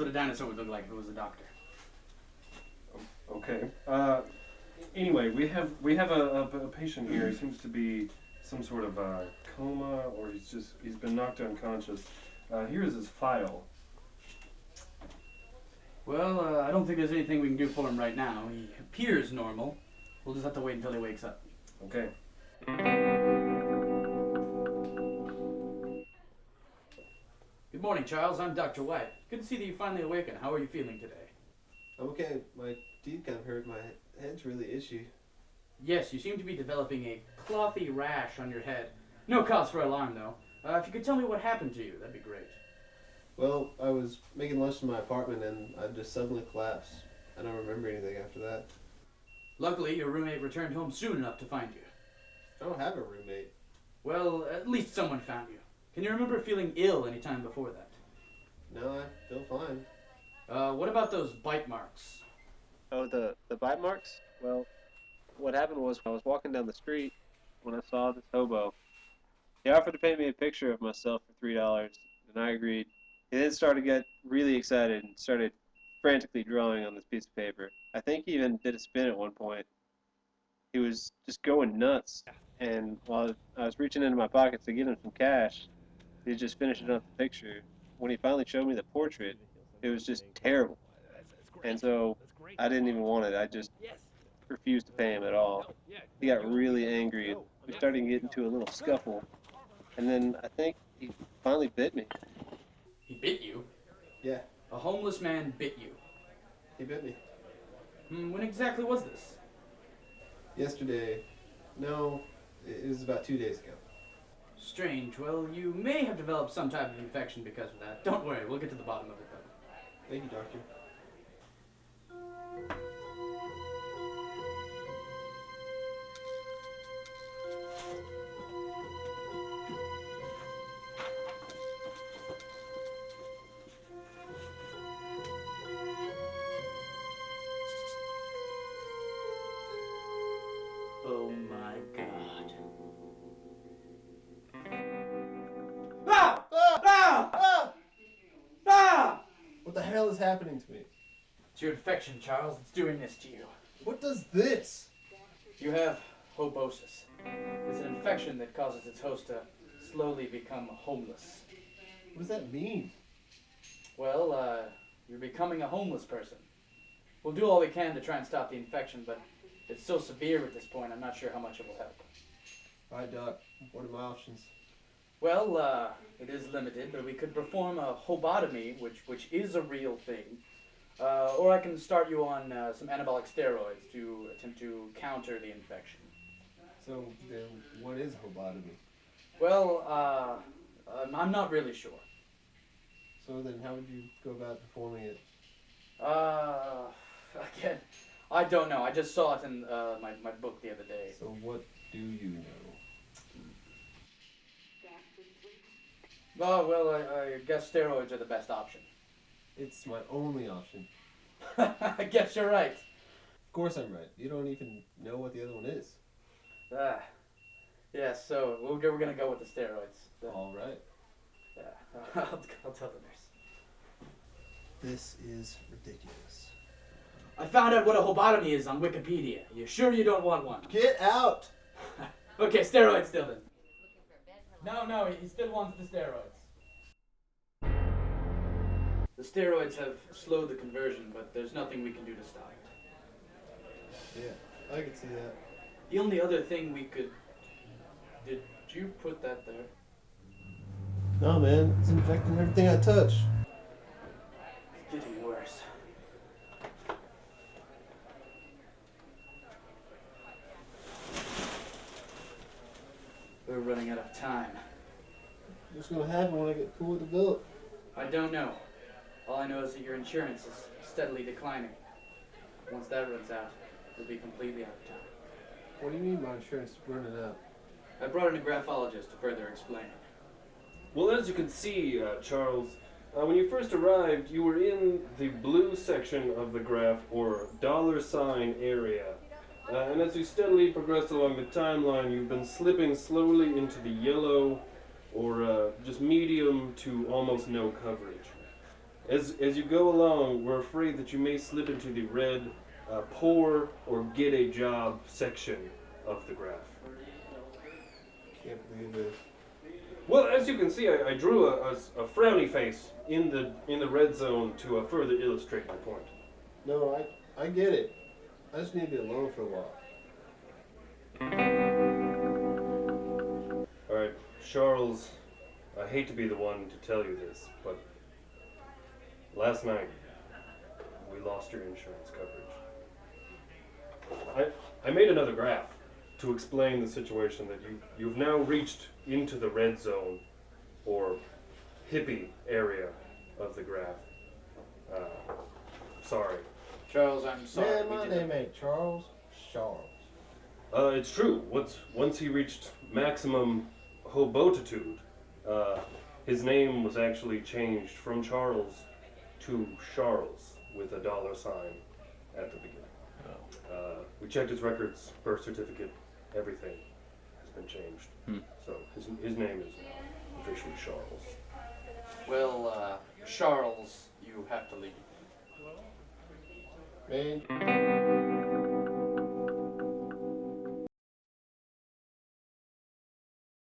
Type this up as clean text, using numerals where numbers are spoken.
what a dinosaur would look like if it was a doctor. Okay. Anyway, we have a patient here. He seems to be some sort of coma, or he's been knocked unconscious. Here is his file. Well, I don't think there's anything we can do for him right now. He appears normal. We'll just have to wait until he wakes up. Okay. Good morning, Charles. I'm Dr. White. Good to see that you finally awakened. How are you feeling today? I'm okay. My teeth kind of hurt. My head's really itchy. Yes, you seem to be developing a clothy rash on your head. No cause for alarm, though. If you could tell me what happened to you, that'd be great. Well, I was making lunch in my apartment and I just suddenly collapsed. I don't remember anything after that. Luckily, your roommate returned home soon enough to find you. I don't have a roommate. Well, at least someone found you. Can you remember feeling ill any time before that? No, I feel fine. What about those bite marks? Oh, the bite marks? Well, what happened was I was walking down the street when I saw this hobo. He offered to paint me a picture of myself for $3, and I agreed. He then started to get really excited and started frantically drawing on this piece of paper. I think he even did a spin at one point. He was just going nuts, and while I was reaching into my pockets to get him some cash, he was just finishing up the picture. When he finally showed me the portrait, it was just terrible. And so I didn't even want it. I just refused to pay him at all. He got really angry, and we started to get into a little scuffle. And then I think he finally bit me. He bit you? Yeah, A homeless man bit you. he bit me. When exactly was this? Yesterday. No, it was about 2 days ago. Strange. Well, you may have developed some type of infection because of that. Don't worry, we'll get to the bottom of it, though. Thank you, doctor. Oh my God. Ah! Ah! Ah! Ah! What the hell is happening to me? It's your infection, Charles. It's doing this to you. What does this? You have hobosis. It's an infection that causes its host to slowly become homeless. What does that mean? Well, you're becoming a homeless person. We'll do all we can to try and stop the infection, but it's so severe at this point, I'm not sure how much it will help. Alright, doc. What are my options? Well, it is limited, but we could perform a hobotomy, which is a real thing. Or I can start you on some anabolic steroids to attempt to counter the infection. So, then, what is hobotomy? Well, I'm not really sure. So then, how would you go about performing it? Again, I don't know. I just saw it in my book the other day. So what do you know? Oh, well, I guess steroids are the best option. It's my only option. I guess you're right. Of course I'm right. You don't even know what the other one is. Yeah, so we're going to go with the steroids. All right. Yeah, I'll tell the nurse. This is ridiculous. I found out what a hobotomy is on Wikipedia. You sure you don't want one? Get out! Okay, steroids still then. No, he still wants the steroids. The steroids have slowed the conversion, but there's nothing we can do to stop it. Yeah, I can see that. The only other thing we could... Did you put that there? No, man. It's infecting everything I touch. It's getting worse. We're running out of time. What's gonna happen when I get cool with the bill? I don't know. All I know is that your insurance is steadily declining. Once that runs out, we'll be completely out of time. What do you mean my insurance is running out? I brought in a graphologist to further explain it. Well, as you can see, Charles, when you first arrived, you were in the blue section of the graph, or $ area. And as you steadily progress along the timeline, you've been slipping slowly into the yellow, or just medium to almost no coverage. As you go along, we're afraid that you may slip into the red poor or get a job section of the graph. Can't believe this. Well, as you can see, I drew a frowny face in the red zone to further illustrate my point. No, I get it. I just need to be alone for a while. All right, Charles, I hate to be the one to tell you this, but last night we lost your insurance coverage. I made another graph to explain the situation that you've now reached into the red zone or hippie area of the graph. Sorry. Charles, I'm sorry. Man, my name ain't Charles. Charles. It's true. Once he reached maximum hobotitude, his name was actually changed from Charles to Charles with a $sign at the beginning. We checked his records, birth certificate, everything has been changed. So his name is now officially Charles. Well, Charles, you have to leave. Man.